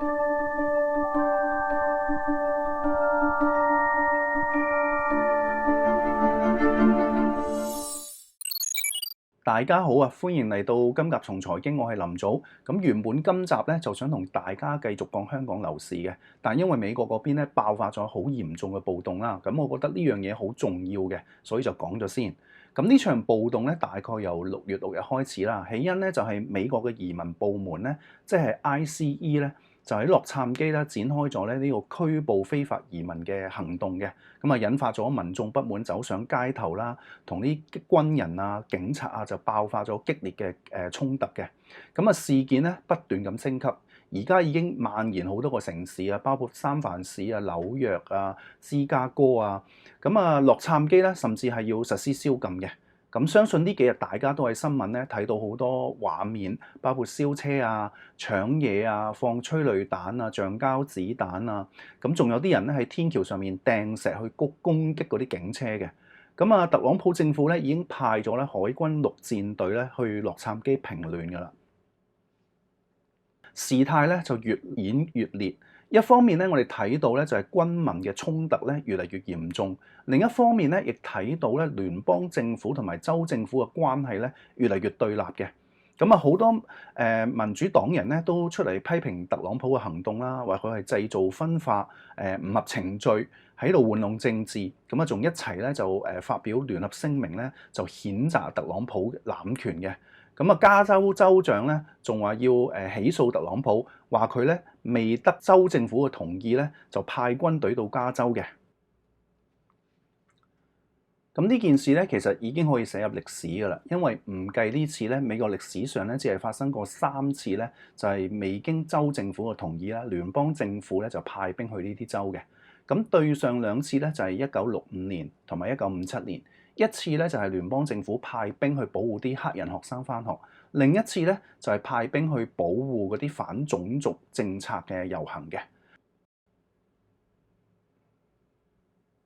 大家好啊，歡迎嚟到今集從財經，我係林祖。咁原本今集咧就想同大家繼續講香港樓市嘅，但因為美國嗰邊咧爆發咗好嚴重嘅暴動啦，咁我覺得呢樣嘢好重要嘅，所以就講咗先。咁呢場暴動咧大概由6月6日開始啦，起因咧就係美國嘅移民部門咧，即係 ICE 咧，就喺洛杉磯咧展開咗咧呢個拘捕非法移民嘅行動嘅，咁啊引發咗民眾不滿，走上街頭啦，同啲軍人啊、警察啊就爆發咗激烈嘅衝突嘅，咁啊事件咧不斷咁升級，而家已經蔓延好多個城市啊，包括三藩市啊、紐約啊、芝加哥啊，咁啊洛杉磯咧甚至係要實施宵禁嘅。咁相信呢幾日大家都喺新聞咧睇到好多畫面，包括燒車啊、搶嘢啊、放催淚彈啊、橡膠子彈啊，咁仲有啲人咧喺天橋上面掟石去攻擊嗰啲警車嘅。咁啊，特朗普政府咧已經派咗咧海軍陸戰隊咧去洛杉磯平亂㗎啦。事態咧就越演越烈。一方面咧，我哋睇到咧就係軍民嘅衝突咧越嚟越嚴重；另一方面咧，亦睇到咧聯邦政府同埋州政府嘅關係咧越嚟越對立嘅。咁啊，好多民主黨人咧都出嚟批評特朗普嘅行動啦，話佢係製造分化，唔合程序，喺度玩弄政治。咁啊，仲一齊咧就發表聯合聲明咧，就譴責特朗普濫權嘅。咁啊，加州州長咧仲話要起訴特朗普，話佢咧未得州政府嘅同意咧，就派軍隊到加州嘅。咁呢件事咧，其實已經可以寫入歷史㗎啦，因為唔計呢次咧，美國歷史上咧只係發生過3次咧，就係未經州政府嘅同意啦，聯邦政府咧就派兵去呢啲州嘅。咁對上2次咧就係1965年同埋1957年。一次咧就係聯邦政府派兵去保護啲黑人學生返學，另一次咧就係派兵去保護嗰啲反種族政策嘅遊行嘅。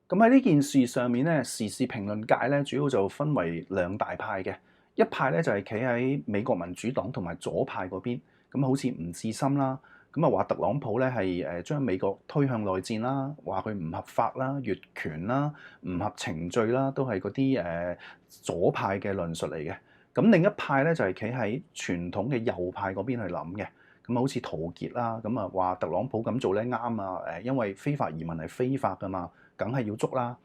咁喺呢件事上面咧，時事評論界咧主要就分為2大派嘅，一派咧就係企喺美國民主黨同埋左派嗰邊，咁好似吳志森啦。咁啊話特朗普咧係將美國推向內戰啦，話佢唔合法啦、越權啦、唔合程序啦，都係嗰啲左派嘅論述嚟嘅。咁另一派咧就係企喺傳統嘅右派嗰邊去諗嘅，咁好似陶傑啦，咁啊話特朗普咁做咧啱啊，因為非法移民係非法㗎嘛，梗係要捉啦。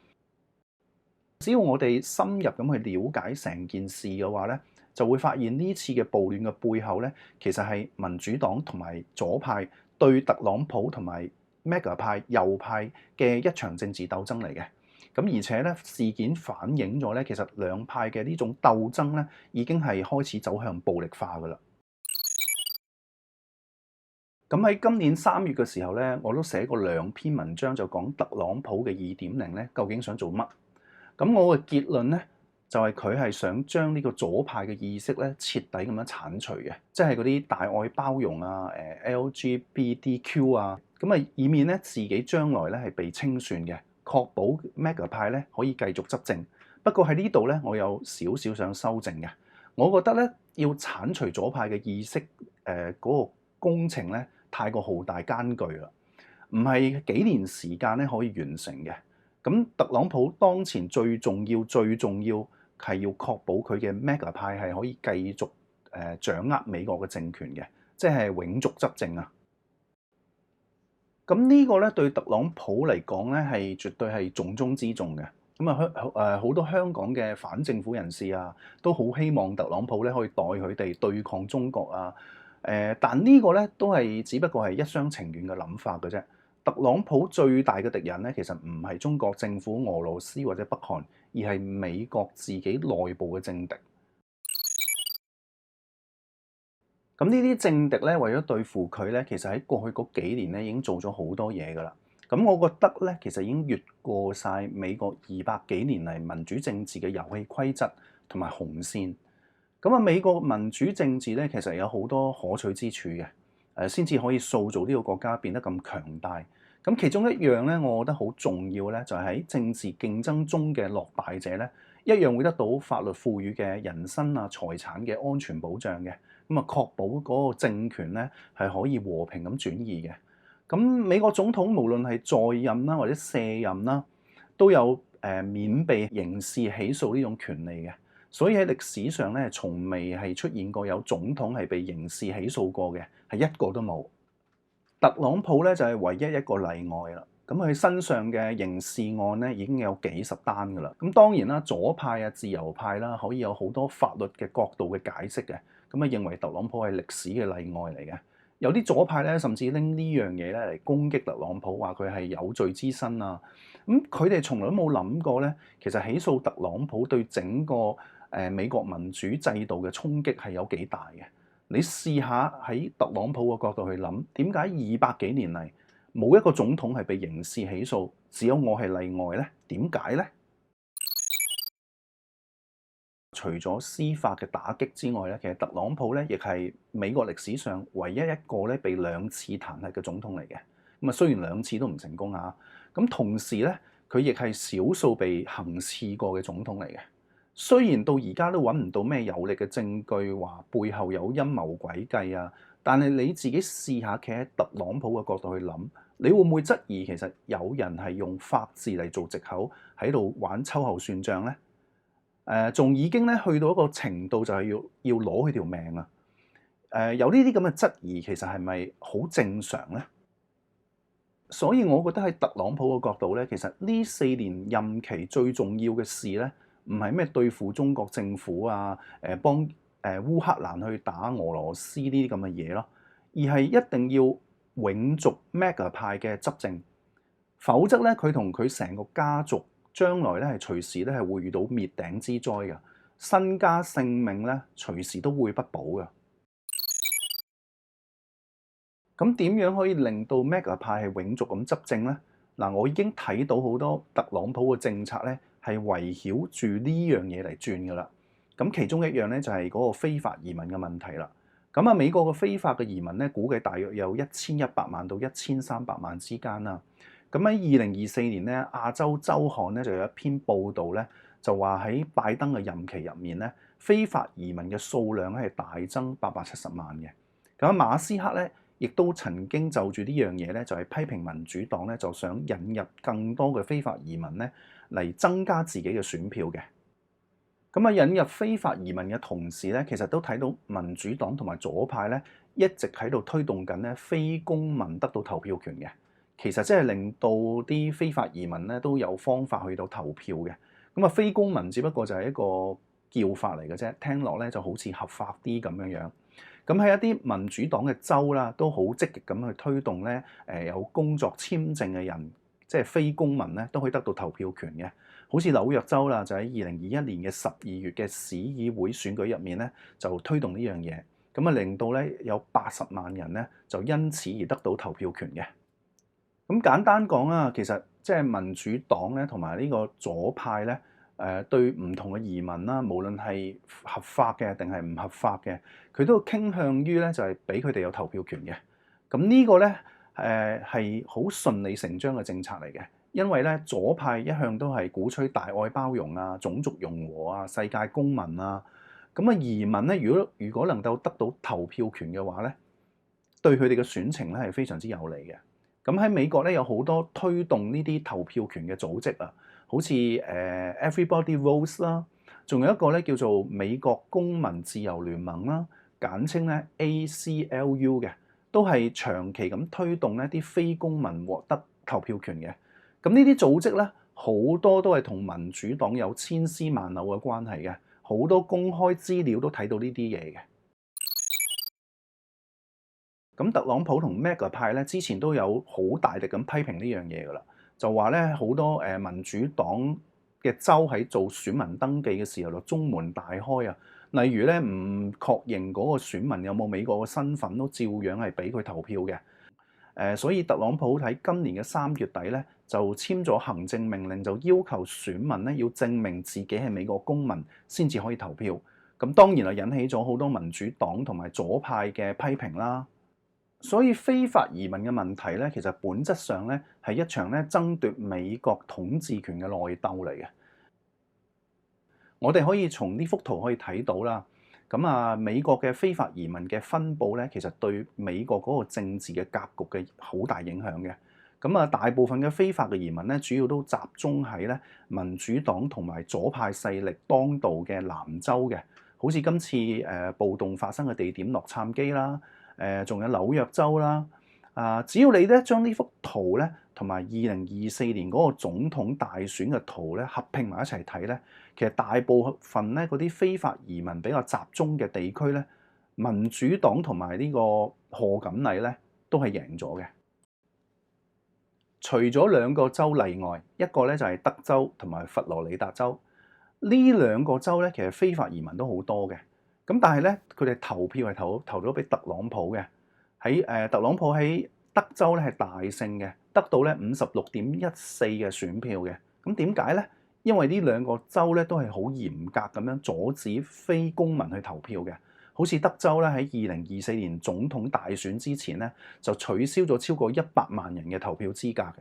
只要我哋深入咁去了解成件事嘅話咧，就會發現呢次嘅暴亂嘅背後咧，其實係民主黨同埋左派對特朗普同埋 MAGA 派右派嘅一場政治鬥爭嚟嘅。咁而且咧，事件反映咗咧，其實兩派嘅呢種鬥爭咧，已經係開始走向暴力化㗎啦。咁喺今年3月嘅時候咧，我都寫過2篇文章，就講特朗普嘅2.0咧，究竟想做乜？咁我嘅結論咧，就係佢係想將呢個左派嘅意識咧，徹底咁樣剷除嘅，即係嗰啲大愛包容啊、LGBTQ 啊，咁啊，以免咧自己將來咧係被清算嘅，確保 MAGA 派咧可以繼續執政。不過喺呢度咧，我有少少想修正嘅，我覺得咧要剷除左派嘅意識，嗰個工程咧太過浩大艱巨啦，唔係幾年時間咧可以完成嘅。咁特朗普當前最重要係要確保佢嘅 MAGA 派係可以繼續掌握美國嘅政權嘅，即係永續執政啊！咁呢個咧對特朗普嚟講咧係絕對係重中之重嘅。咁啊好多香港嘅反政府人士啊，都好希望特朗普咧可以代佢哋對抗中國啊。但呢個咧都係只不過係一廂情願嘅諗法嘅啫。特朗普最大嘅敵人咧，其實唔係中國政府、俄羅斯或者北韓，而係美國自己內部嘅政敵。咁呢啲政敵咧，為咗對付佢咧，其實喺過去嗰幾年咧已經做咗好多嘢㗎啦。咁我覺得咧，其實已經越過晒美國200幾年嚟民主政治嘅遊戲規則同埋紅線。咁啊，美國民主政治咧，其實有好多可取之處嘅，先至可以塑造呢個國家變得咁強大。咁其中一樣咧，我覺得好重要咧，就係喺政治競爭中嘅落敗者咧，一樣會得到法律賦予嘅人身啊、財產嘅安全保障嘅。咁啊確保嗰個政權咧係可以和平咁轉移嘅。咁美國總統無論係在任啦或者卸任啦，都有免被刑事起訴呢種權利嘅。所以喺歷史上咧，從未係出現過有總統係被刑事起訴過嘅，係一個都冇。特朗普咧就係唯一一個例外啦。咁佢身上嘅刑事案咧已經有幾十單㗎啦。咁當然啦，左派啊、自由派啦，可以有好多法律嘅角度嘅解釋嘅。咁啊，認為特朗普係歷史嘅例外嚟嘅。有啲左派咧，甚至拎呢樣嘢咧嚟攻擊特朗普，話佢係有罪之身啊。咁佢哋從來都冇諗過咧，其實起訴特朗普對整個美國民主制度嘅衝擊係有幾大嘅。你試下喺特朗普嘅角度去諗，點解200幾年嚟冇一個總統係被刑事起訴，只有我係例外呢？點解呢？除咗司法嘅打擊之外咧，其實特朗普咧亦係美國歷史上唯一一個咧被2次彈劾嘅總統嚟嘅。咁啊，雖然2次都唔成功啊，咁同時咧佢亦係少數被行刺過嘅總統嚟嘅。雖然到而家都揾唔到咩有力嘅證據話背後有陰謀詭計啊，但係你自己試下企喺特朗普嘅角度去諗，你會唔會質疑其實有人係用法治嚟做藉口喺度玩秋後算賬呢？仲已經咧去到一個程度，就係要攞佢條命啊！有呢啲咁嘅質疑，其實係咪好正常呢？所以我覺得喺特朗普嘅角度咧，其實呢4年任期最重要嘅事咧，唔係咩對付中國政府啊，幫烏克蘭去打俄羅斯呢啲咁嘅嘢咯，而係一定要永續 MAGA 派嘅執政，否則咧佢同佢成個家族將來咧係隨時咧係會遇到滅頂之災嘅，身家性命咧隨時都會不保嘅。咁點樣可以令到 MAGA 派係永續咁執政呢？嗱，我已經睇到好多特朗普嘅政策咧係圍繞住呢樣嘢嚟轉噶啦。咁其中一樣咧就係嗰個非法移民嘅問題啦。咁啊，美國嘅非法嘅移民咧估計大約有1100萬到1300萬之間啦。咁喺2024年咧，亞洲週刊咧就有一篇報導咧，就話喺拜登嘅任期入面咧，非法移民嘅數量咧係大增870萬嘅。咁馬斯克咧，亦都曾經就住呢樣嘢咧，就係批評民主黨咧，就想引入更多嘅非法移民咧，嚟增加自己嘅選票嘅。咁啊，引入非法移民嘅同時咧，其實都睇到民主黨同埋左派咧，一直喺度推動緊咧非公民得到投票權嘅。其實即係令到啲非法移民咧都有方法去到投票嘅。咁啊，非公民只不過就係一個叫法嚟嘅啫，聽落咧就好似合法啲咁樣樣。咁喺一啲民主黨嘅州啦，都好積極咁去推動咧，有工作簽證嘅人，即係非公民咧，都可以得到投票權嘅。好似紐約州啦，就喺2021年嘅12月嘅市議會選舉入面咧，就推動呢樣嘢，咁啊令到咧有80萬人咧就因此而得到投票權嘅。咁簡單講啊，其實即係民主黨咧同埋呢個左派咧，對唔同嘅移民啦，無論係合法嘅定係唔合法嘅，佢都傾向於咧就係俾佢哋有投票權嘅。咁呢個咧係好順理成章嘅政策嚟嘅，因為咧左派一向都係鼓吹大愛包容啊、種族融和啊、世界公民啊。咁啊移民咧，如果能夠得到投票權嘅話咧，對佢哋嘅選情咧係非常之有利嘅。咁喺美國咧有好多推動呢啲投票權嘅組織啊，好似Everybody Votes 啦，仲有一個咧叫做美國公民自由聯盟啦，簡稱咧 ACLU 嘅，都係長期咁推動一啲非公民獲得投票權嘅。咁呢啲組織咧好多都係同民主黨有千絲萬縷嘅關係嘅，好多公開資料都睇到呢啲嘢嘅。咁特朗普同 MAGA 派咧之前都有好大力咁批評呢樣嘢噶啦，就話咧好多民主黨嘅州喺做選民登記嘅時候就中門大開啊，例如咧唔確認嗰個選民有冇美國嘅身份都照樣係俾佢投票嘅。所以特朗普喺今年嘅3月底咧就簽咗行政命令，就要求選民咧要證明自己係美國公民先至可以投票。咁當然啊引起咗好多民主黨同埋左派嘅批評啦。所以非法移民嘅問題咧，其實本質上咧係一場咧爭奪美國統治權嘅內鬥嚟嘅。我哋可以從呢幅圖可以睇到啦，咁啊，美國嘅非法移民嘅分佈咧，其實對美國嗰個政治嘅格局嘅好大影響嘅。咁啊，大部分嘅非法嘅移民咧，主要都集中喺咧民主黨同埋左派勢力當道嘅南州嘅，好似今次暴動發生嘅地點洛杉磯啦，仲有紐約州啦。只要你咧將呢幅圖咧同埋2024年嗰個總統大選嘅圖咧合併埋一齊睇咧，其實大部分咧嗰啲非法移民比較集中嘅地區咧，民主黨同埋呢個賀錦麗咧都係贏咗嘅。除咗兩個州例外，一個咧就係德州同埋佛羅里達州。呢兩個州咧其實非法移民都好多嘅，咁但係咧佢哋投票係投咗俾特朗普嘅。特朗普喺德州咧係大勝嘅，得到咧56.14嘅選票嘅。咁點解咧？因為呢兩個州咧都係好嚴格咁樣阻止非公民去投票嘅。好似德州咧喺2024年總統大選之前咧就取消咗超過100萬人嘅投票資格嘅。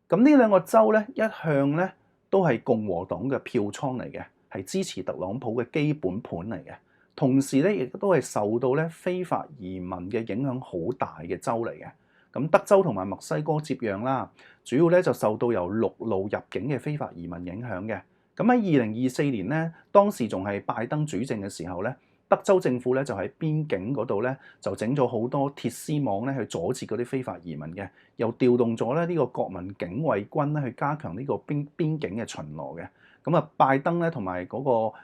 咁呢兩個州咧一向咧都係共和黨嘅票倉嚟嘅，係支持特朗普嘅基本盤嚟嘅。同時咧，亦都係受到咧非法移民嘅影響好大嘅州嚟嘅。咁德州同埋墨西哥接壤啦，主要咧就受到由陸路入境嘅非法移民影響嘅。咁喺2024年咧，當時仲係拜登主政嘅時候咧，德州政府咧就喺邊境嗰度咧就整咗好多鐵絲網咧去阻截嗰啲非法移民嘅，又調動咗咧呢個國民警衛軍咧去加強呢個邊境嘅巡邏嘅。咁啊，拜登咧同埋嗰個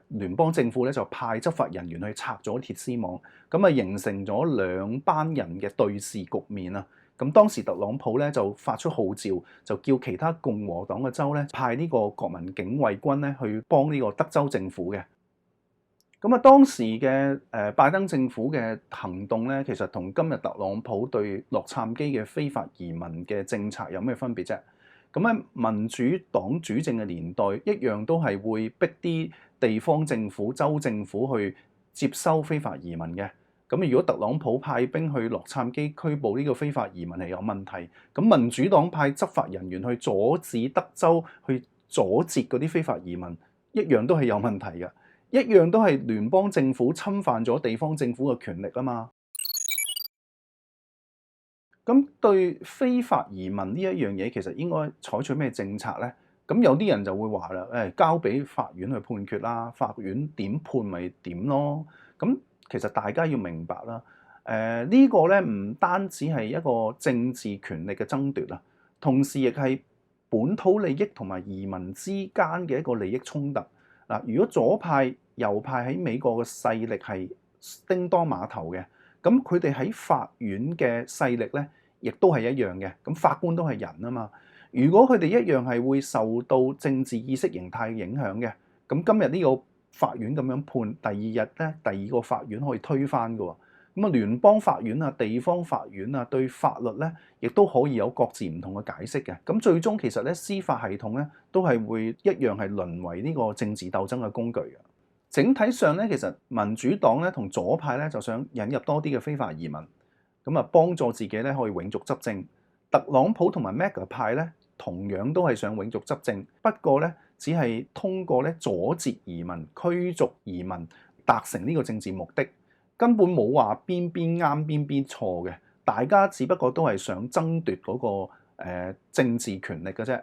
聯邦政府咧就派執法人員去拆咗鐵絲網，咁啊形成咗兩班人嘅對峙局面啊。咁當時特朗普咧就發出號召，就叫其他共和黨嘅州咧派呢個國民警衛軍咧去幫呢個德州政府嘅。咁啊，當時嘅拜登政府嘅行動咧，其實同今日特朗普對洛杉磯嘅非法移民嘅政策有咩分別啫？咁喺民主黨主政嘅年代，一樣都係會逼啲地方政府、州政府去接收非法移民嘅。咁如果特朗普派兵去洛杉磯拘捕呢個非法移民係有問題，咁民主黨派執法人員去阻止德州去阻截嗰啲非法移民，一樣都係有問題嘅，一樣都係聯邦政府侵犯咗地方政府嘅權力啊嘛。咁對非法移民呢一樣嘢，其實應該採取咩政策咧？咁有啲人就會話啦，交俾法院去判決啦，法院點判咪點咯。咁其實大家要明白啦，呢個咧唔單止係一個政治權力嘅爭奪啦，同時亦係本土利益同埋移民之間嘅一個利益衝突。嗱，如果左派右派喺美國嘅勢力係叮當碼頭嘅，咁佢哋喺法院嘅勢力咧，亦都係一樣嘅。咁法官都係人啊嘛。如果佢哋一樣係會受到政治意識形態嘅影響嘅，咁今日呢個法院咁樣判，第二日咧，第二個法院可以推翻㗎喎。咁啊，聯邦法院啊、地方法院啊，對法律咧，亦都可以有各自唔同嘅解釋嘅。咁最終其實咧，司法系統咧，都係會一樣係淪為呢個政治鬥爭嘅工具嘅。整體上咧，其實民主黨咧同左派咧就想引入多啲嘅非法移民，咁啊幫助自己咧可以永續執政。特朗普同埋 MAGA 派咧同樣都係想永續執政，不過咧只係通過咧阻截移民、驅逐移民達成呢個政治目的，根本冇話邊邊啱邊邊錯嘅，大家只不過都係想爭奪嗰個政治權力嘅啫。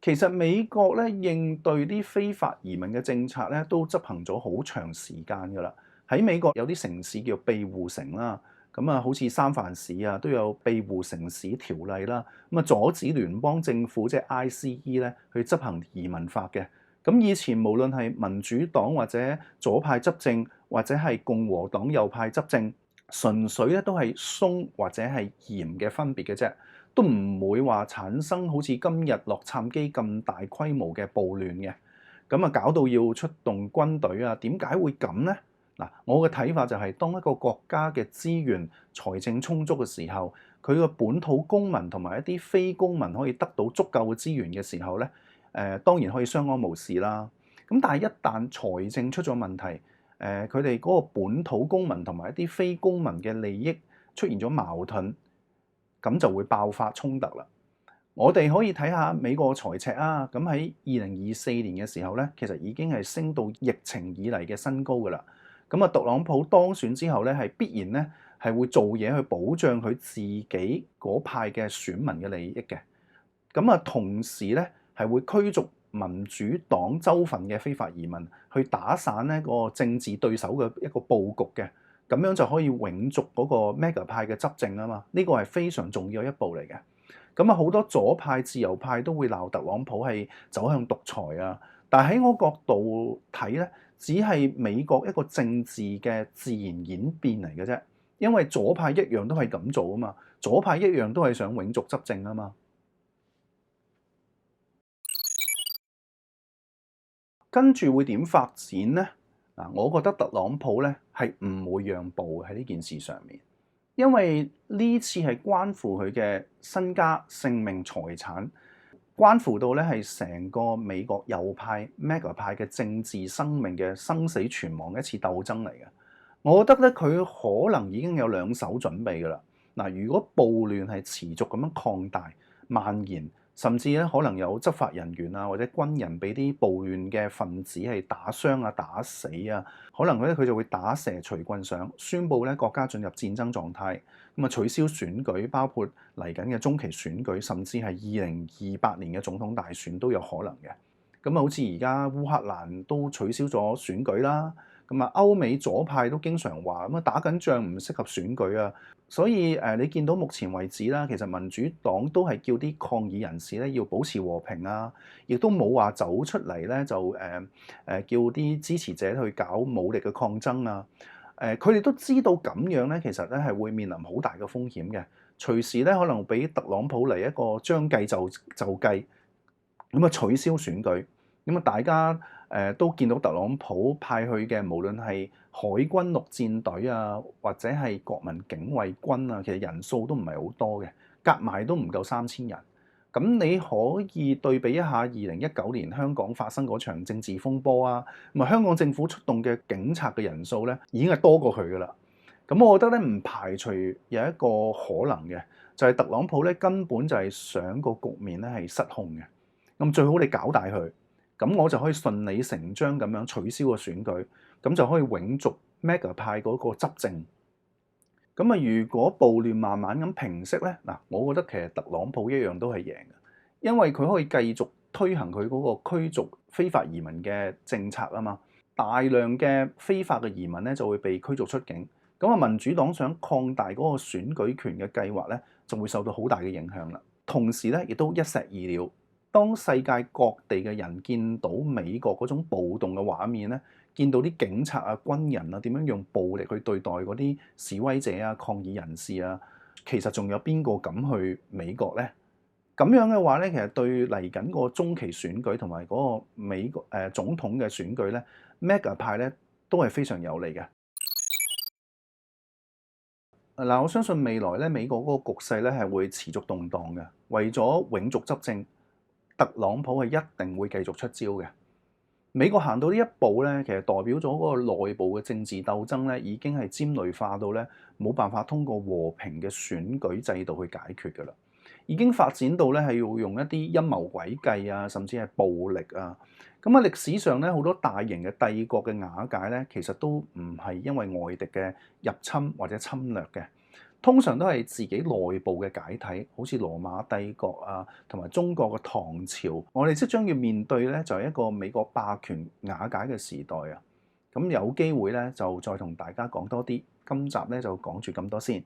其實美國咧應對啲非法移民嘅政策咧，都執行咗好長時間㗎啦。喺美國有啲城市叫庇護城啦，咁啊好似三藩市啊都有庇護城市條例啦，咁啊阻止聯邦政府即係 ICE 咧去執行移民法嘅。咁以前無論係民主黨或者左派執政，或者係共和黨右派執政，純粹咧都係鬆或者係嚴嘅分別嘅啫。都唔會話產生好似今日洛杉磯咁大規模嘅暴亂嘅，咁啊搞到要出動軍隊啊？點解會咁呢？嗱，我嘅睇法就係，當一個國家嘅資源財政充足嘅時候，佢個本土公民同埋一啲非公民可以得到足夠嘅資源嘅時候咧，當然可以相安無事啦。咁但係一旦財政出咗問題，佢哋嗰個本土公民同埋一啲非公民嘅利益出現咗矛盾，咁就會爆發衝突啦。我哋可以睇下美國財赤啊，咁喺2024年嘅時候咧，其實已經係升到疫情以嚟嘅新高㗎啦。咁啊，特朗普當選之後咧，係必然咧係會做嘢去保障佢自己嗰派嘅選民嘅利益嘅。咁啊，同時咧係會驅逐民主黨州份嘅非法移民，去打散呢個政治對手嘅一個佈局嘅，咁樣就可以永續嗰個 MAGA 派嘅執政啊嘛。呢個係非常重要嘅一步嚟嘅。咁啊，好多左派、自由派都會鬧特朗普係走向獨裁啊。但係喺我角度睇咧，只係美國一個政治嘅自然演變嚟嘅啫。因為左派一樣都係咁做啊嘛，左派一樣都係想永續執政啊嘛。跟住會點發展呢？嗱，我覺得特朗普咧係唔會讓步喺呢件事上面。因為呢次係關乎佢嘅身家、性命、財產，關乎到咧係成個美國右派、MAGA 派嘅政治生命嘅生死存亡一次鬥爭嚟嘅。我覺得咧佢可能已經有兩手準備㗎啦。嗱，如果暴亂係持續咁樣擴大、蔓延，甚至咧可能有執法人員啊或者軍人俾啲暴亂嘅分子係打傷啊、打死啊，可能佢就會打蛇隨棍上，宣布咧國家進入戰爭狀態，咁啊取消選舉，包括嚟緊嘅中期選舉，甚至係2028年嘅總統大選都有可能嘅。咁啊，好似而家烏克蘭都取消咗選舉啦。咁啊，歐美左派都經常話咁啊，打緊仗唔適合選舉啊。所以你見到目前為止啦，其實民主黨都係叫啲抗議人士咧要保持和平啊，亦都冇話走出嚟咧就叫啲支持者去搞武力嘅抗爭啊。佢哋都知道咁樣咧，其實咧係會面臨好大嘅風險嘅，隨時咧可能俾特朗普嚟一個將計就計，咁啊取消選舉。咁啊，大家都見到特朗普派去嘅，無論係海軍陸戰隊啊，或者係國民警衛軍啊，其實人數都唔係好多嘅，夾埋都唔夠3000人。咁你可以對比一下2019年香港發生嗰場政治風波啊，咁啊香港政府出動嘅警察嘅人數咧，已經係多過佢噶啦。咁我覺得咧唔排除有一個可能嘅，就係特朗普咧根本就係想個局面咧係失控嘅。咁最好你搞大佢。咁我就可以順理成章咁樣取消個選舉，咁就可以永續 MAGA 派嗰個執政。咁啊，如果暴亂慢慢咁平息咧，嗱，我覺得其實特朗普一樣都係贏嘅，因為佢可以繼續推行佢嗰個驅逐非法移民嘅政策啊嘛。大量嘅非法嘅移民咧就會被驅逐出境，咁啊民主黨想擴大嗰個選舉權嘅計劃咧就會受到好大嘅影響啦。同時咧亦都一石二鳥。當世界各地嘅人見到美國嗰種暴動嘅畫面咧，見到啲警察啊、軍人啊點樣用暴力去對待嗰啲示威者啊、抗議人士啊，其實仲有邊個敢去美國呢？咁樣嘅話咧，其實對嚟緊個中期選舉同埋嗰個美國總統嘅選舉咧，MAGA 派咧都係非常有利嘅。嗱，我相信未來咧美國嗰個局勢咧係會持續動盪嘅，為咗永續執政。特朗普係一定會繼續出招嘅。美國行到呢一步咧，其實代表咗嗰個內部嘅政治鬥爭咧，已經係尖銳化到咧冇辦法通過和平嘅選舉制度去解決㗎啦。已經發展到咧係要用一啲陰謀詭計啊，甚至係暴力啊。咁啊，歷史上咧好多大型嘅帝國嘅瓦解咧，其實都唔係因為外敵嘅入侵或者侵略嘅。通常都係自己內部嘅解體，好似羅馬帝國啊，同埋中國嘅唐朝。我哋即將要面對咧，就係一個美國霸權瓦解嘅時代啊！咁有機會咧，就再同大家講多啲。今集咧就講住咁多先。